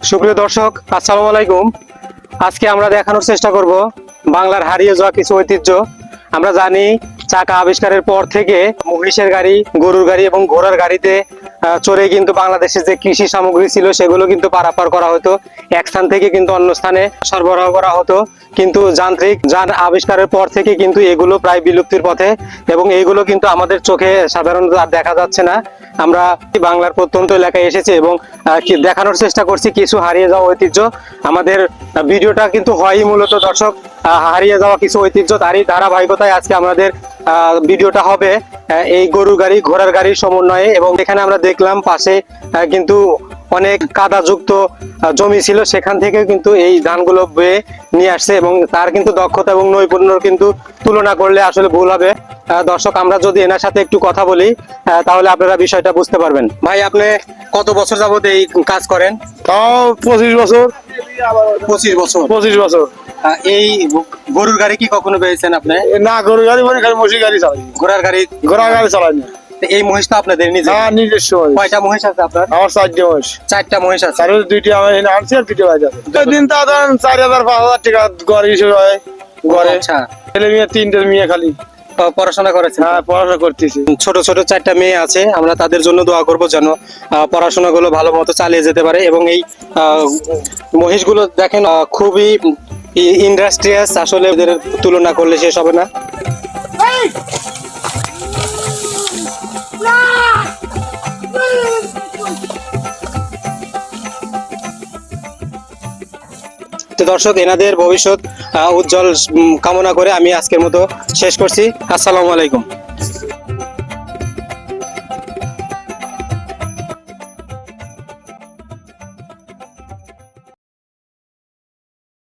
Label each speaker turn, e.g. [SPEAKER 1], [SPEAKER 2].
[SPEAKER 1] সুপ্রিয় দর্শক, আসসালামু আলাইকুম। আজকে আমরা দেখানোর চেষ্টা করব বাংলার হারিয়ে যাওয়া কিছু ঐতিহ্য। আমরা জানি চাকা আবিষ্কারের পর থেকে মহিষের গাড়ি, গরুর গাড়ি এবং ঘোড়ার গাড়িতে চড়ে কিন্তু বাংলাদেশের যে কৃষি সামগ্রী ছিল সেগুলো কিন্তু পারাপার করা হতো, এক স্থান থেকে কিন্তু অন্য স্থানে সরবরাহ করা হতো। কিন্তু যান্ত্রিক যান আবিষ্কারের পর থেকে কিন্তু এগুলো প্রায় বিলুপ্তির পথে, এবং এইগুলো কিন্তু আমাদের চোখে সাধারণত আর দেখা যাচ্ছে না। আমরা বাংলার প্রত্যন্ত এলাকায় এসেছি এবং দেখানোর চেষ্টা করছি কিছু হারিয়ে যাওয়া ঐতিহ্য। আমাদের ভিডিওটা কিন্তু হয়ই মূলত দর্শক হারিয়ে যাওয়া কিছু ঐতিহ্য, তারই ধারাবাহিকতায় আজকে আমাদের ভিডিওটা হবে এই গরুর গাড়ি ঘোড়ার গাড়ির সমন্বয়ে। এবং এখানে আমরা দেখলাম পাশে কিন্তু অনেক কাদাযুক্ত জমি ছিল, সেখান থেকে কিন্তু এই ধানগুলো বেয়ে নিয়ে আসছে এবং তার কিন্তু দক্ষতা এবং নৈপুণ্যর কিন্তু তুলনা করলে আসলে ভুল হবে। দর্শক, আমরা যদি এনার সাথে একটু কথা বলি তাহলে আপনারা বিষয়টা বুঝতে পারবেন। ভাই, আপনি কত বছর যাবত এই কাজ করেন?
[SPEAKER 2] তাও 25 বছর।
[SPEAKER 1] 25 বছর।
[SPEAKER 2] 25 বছর।
[SPEAKER 1] এই গরুর গাড়ি কি কখনো পেয়েছেন আপনি?
[SPEAKER 2] না, গরুর গাড়ি মানে খালি মহিষ গাড়ি চালাই।
[SPEAKER 1] ঘোড়ার গাড়ি?
[SPEAKER 2] ঘোড়া গাড়ি চালাই না।
[SPEAKER 1] এই মহিষ তো আপনাদের নিজের?
[SPEAKER 2] হ্যাঁ, নিজস্ব মহিষ।
[SPEAKER 1] কয়টা মহিষ আছে আপনার?
[SPEAKER 2] আমার 4টা মহিষ।
[SPEAKER 1] 4টা মহিষ আছে।
[SPEAKER 2] আর দুইটা আমার এখানে আনছি আর দুইটা বাইরে আছে। দিন তা ধরেন 4000-5000 টাকা গড় হিসেবে হয় গড়ে।
[SPEAKER 1] আচ্ছা,
[SPEAKER 2] ছেলে মেয়ে 3টে মেয়ে খালি।
[SPEAKER 1] তো পড়াশোনা করেছেন?
[SPEAKER 2] হ্যাঁ, পড়াশোনা করতেছি।
[SPEAKER 1] ছোট ছোট 4টা মেয়ে আছে, আমরা তাদের জন্য দোয়া করব যেন পড়াশোনা গুলো ভালো মতো চালিয়ে যেতে পারে। এবং এই মহিষগুলো দেখেন খুবই ইন্ডাস্ট্রিয়াস, আসলে এদের তুলনা করলে শেষ হবে না। তো দর্শক, এনাদের ভবিষ্যৎ উজ্জ্বল কামনা করে আমি আজকের মতো শেষ করছি। আসসালামু আলাইকুম।